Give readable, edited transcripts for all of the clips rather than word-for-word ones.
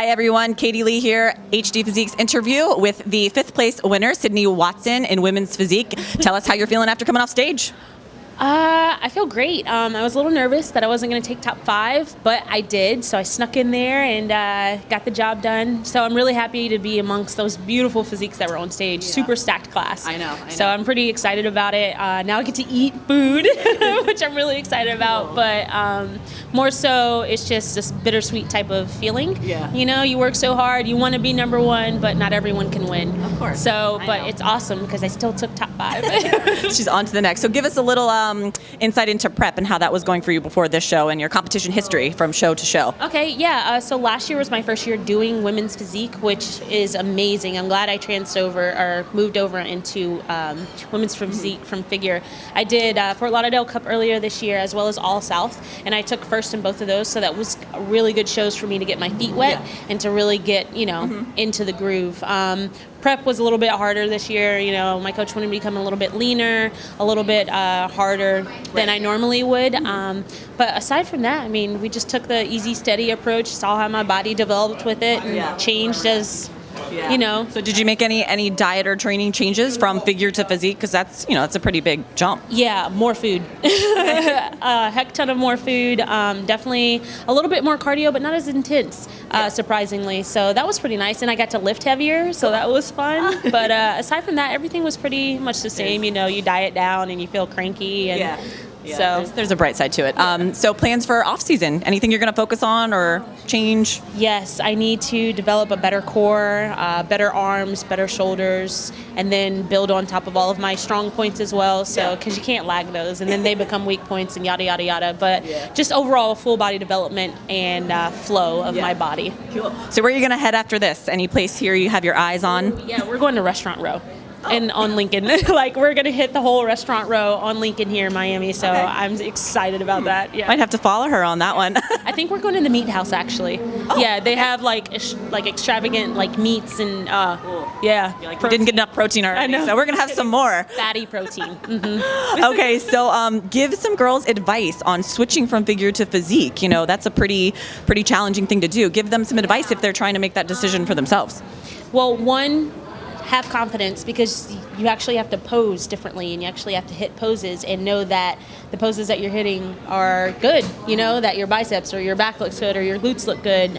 Hi everyone, Katie Lee here, HDPhysiques interview with the 5th place winner, Sydni Watson in women's physique. Tell us how you're feeling after coming off stage. I feel great. I was a little nervous that I wasn't going to take top 5, but I did. So I snuck in there and got the job done. So I'm really happy to be amongst those beautiful physiques that were on stage. Yeah. Super stacked class. I know. So I'm pretty excited about it. Now I get to eat food, which I'm really excited about. Cool. But more so, it's just this bittersweet type of feeling. Yeah. You know, you work so hard, you want to be number 1, but not everyone can win. Of course. So, but it's awesome because I still took top 5. She's on to the next. So give us a little insight into prep and how that was going for you before this show and your competition history from show to show. Okay, yeah. So last year was my first year doing women's physique, which is amazing. I'm glad I moved over into women's physique from figure. I did Fort Lauderdale Cup earlier this year as well as All South, and I took first in both of those. So that was really good shows for me to get my feet wet and to really get into the groove. Prep was a little bit harder this year. You know, my coach wanted me to become a little bit leaner, a little bit harder than I normally would. But aside from that, I mean, we just took the easy, steady approach, saw how my body developed with it, and changed as, you know. So did you make any diet or training changes from figure to physique? Because that's, that's a pretty big jump. Yeah, more food. A heck ton of more food. Definitely a little bit more cardio, but not as intense, surprisingly. So that was pretty nice. And I got to lift heavier, so that was fun. But aside from that, everything was pretty much the same. You know, you diet down and you feel cranky. And so there's a bright side to it. So plans for off-season? Anything you're going to focus on or change? Yes, I need to develop a better core, better arms, better shoulders, and then build on top of all of my strong points as well. So, because you can't lag those, and then they become weak points and yada, yada, yada. But just overall full body development and flow of my body. Cool. So where are you going to head after this? Any place here you have your eyes on? Yeah, we're going to Restaurant Row. And on Lincoln. Like, we're going to hit the whole Restaurant Row on Lincoln here in Miami, so I'm excited about that. Yeah. Might have to follow her on that one. I think we're going to the meat house, actually. Yeah, they have, like extravagant, like, meats and, we didn't get enough protein already, so we're going to have some more. Fatty protein. Okay, so give some girls advice on switching from figure to physique. You know, that's a pretty challenging thing to do. Give them some advice if they're trying to make that decision for themselves. Well, one, have confidence, because you actually have to pose differently and you actually have to hit poses and know that the poses that you're hitting are good, you know, that your biceps or your back looks good or your glutes look good,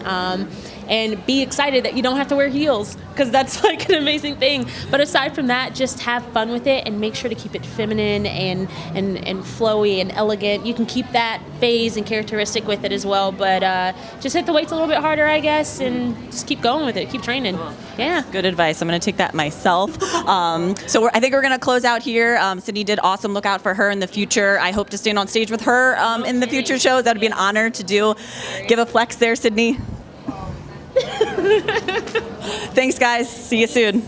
and be excited that you don't have to wear heels, because that's like an amazing thing. But aside from that, just have fun with it and make sure to keep it feminine and flowy and elegant. You can keep that phase and characteristic with it as well, but just hit the weights a little bit harder, I guess, and just keep going with it, keep training. Yeah. Good advice. I'm going to take that myself. So I think we're going to close out here. Sydni did awesome. Look out for her in the future. I hope to stand on stage with her in the future shows. That would be an honor to do. Give a flex there, Sydni. Thanks, guys. See you soon.